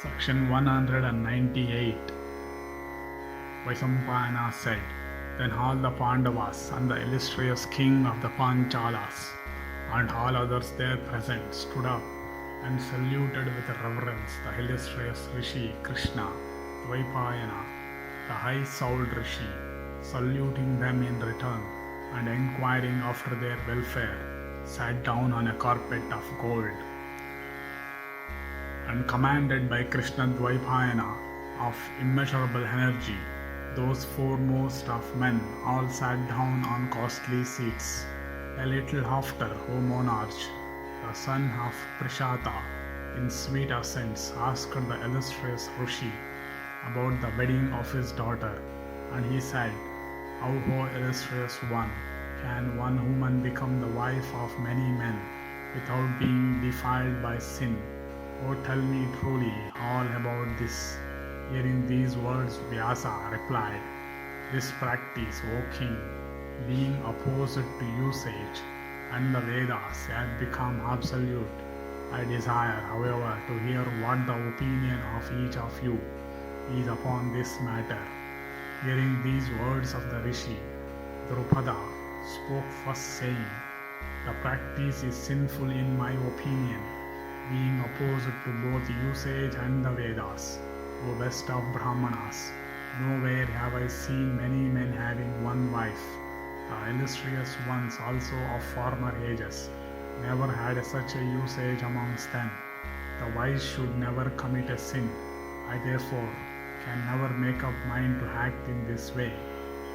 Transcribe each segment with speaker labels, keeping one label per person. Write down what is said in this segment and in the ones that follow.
Speaker 1: Section 198. Vaivahika said, Then all the Pandavas and the illustrious king of the Panchalas and all others there present stood up and saluted with reverence the illustrious Rishi Krishna, Dwaipayana, the high-souled Rishi, saluting them in return and inquiring after their welfare, sat down on a carpet of gold. And commanded by Krishna Dwaipayana of immeasurable energy, those foremost of men all sat down on costly seats. A little after, O monarch, the son of Prishata, in sweet accents asked the illustrious Rishi about the wedding of his daughter, and he said, How, O illustrious one, can one woman become the wife of many men without being defiled by sin? Oh, tell me truly all about this. Hearing these words, Vyasa replied, This practice, O king, being opposed to usage and the Vedas has become absolute. I desire, however, to hear what the opinion of each of you is upon this matter. Hearing these words of the Rishi, Drupada spoke first saying, The practice is sinful in my opinion, being opposed to both usage and the Vedas. O best of Brahmanas, nowhere have I seen many men having one wife. The illustrious ones also of former ages never had such a usage amongst them. The wise should never commit a sin. I therefore can never make up mind to act in this way.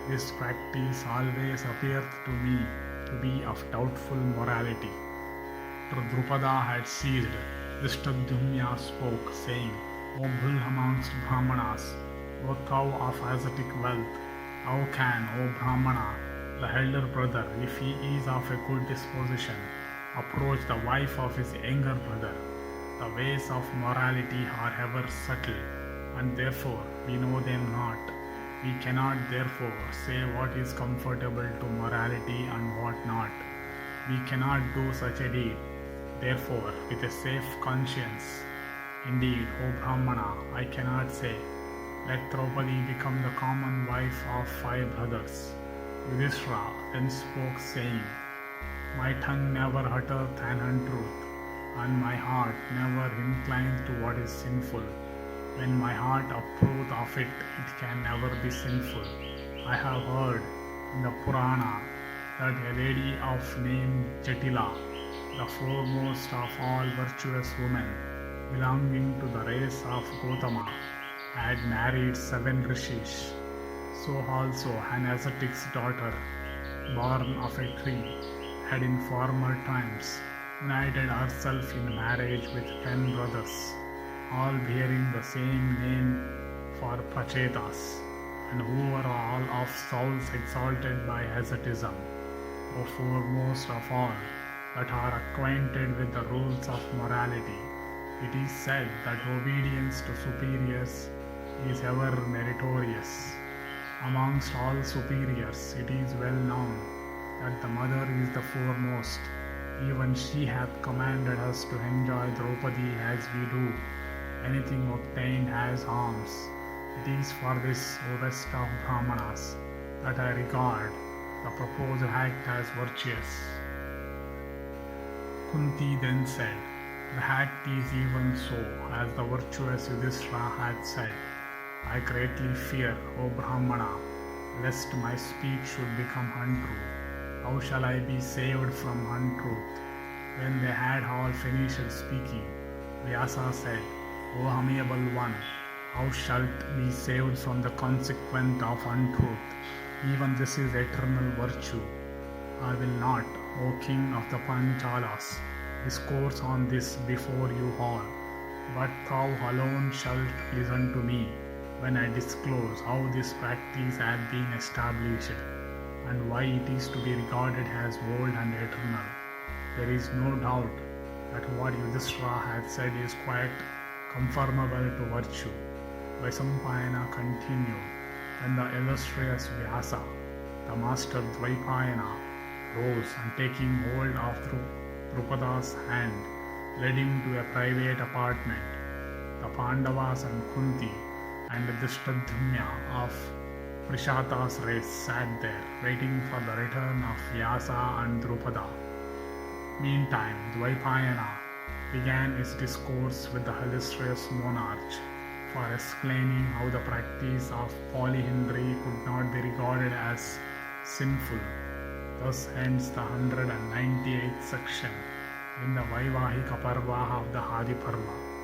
Speaker 1: This practice always appeareth to me to be of doubtful morality. Drupada had ceased. Dhristadyumna spoke, saying, O bull amongst Brahmanas, O thou of ascetic wealth, how can, O Brahmana, the elder brother, if he is of a good disposition, approach the wife of his younger brother? The ways of morality are ever subtle, and therefore we know them not. We cannot therefore say what is comfortable to morality and what not. We cannot do such a deed, therefore, with a safe conscience. Indeed, O Brahmana, I cannot say, Let Draupadi become the common wife of 5 brothers. Yudhishthira then spoke, saying, My tongue never uttereth an untruth, and my heart never inclineth to what is sinful. When my heart approveth of it, it can never be sinful. I have heard in the Purana that a lady of name Jatila, the foremost of all virtuous women, belonging to the race of Gautama, had married 7 rishis. So also an ascetic's daughter, born of a tree, had in former times united herself in marriage with 10 brothers, all bearing the same name for Pachetas, and who were all of souls exalted by asceticism. O foremost of all that are acquainted with the rules of morality, it is said that obedience to superiors is ever meritorious. Amongst all superiors, it is well known that the mother is the foremost. Even she hath commanded us to enjoy Draupadi as we do anything obtained as alms. It is for this, O best of Brahmanas, that I regard the proposed act as virtuous. Kunti then said, The act is even so, as the virtuous Yudhishthira had said. I greatly fear, O Brahmana, lest my speech should become untrue. How shall I be saved from untruth? When they had all finished speaking, Vyasa said, O amiable one, how shalt be saved from the consequent of untruth? Even this is eternal virtue. I will not, O king of the Panchalas, discourse on this before you all, but thou alone shalt listen to me when I disclose how this practice hath been established, and why it is to be regarded as old and eternal. There is no doubt that what Yudhishthira had said is quite conformable to virtue. Vaisambhayana continued, Then the illustrious Vyasa, the master Dwaipayana, rose and taking hold of Drupada's hand, led him to a private apartment. The Pandavas and Kunti and Drishtadhyumna of Prishata's race sat there, waiting for the return of Vyasa and Drupada. Meantime, Dwaipayana began his discourse with the illustrious monarch for explaining how the practice of polyhedry could not be regarded as sinful. Thus ends the 198th section in the Vaivahika Parva of the Adi Parva.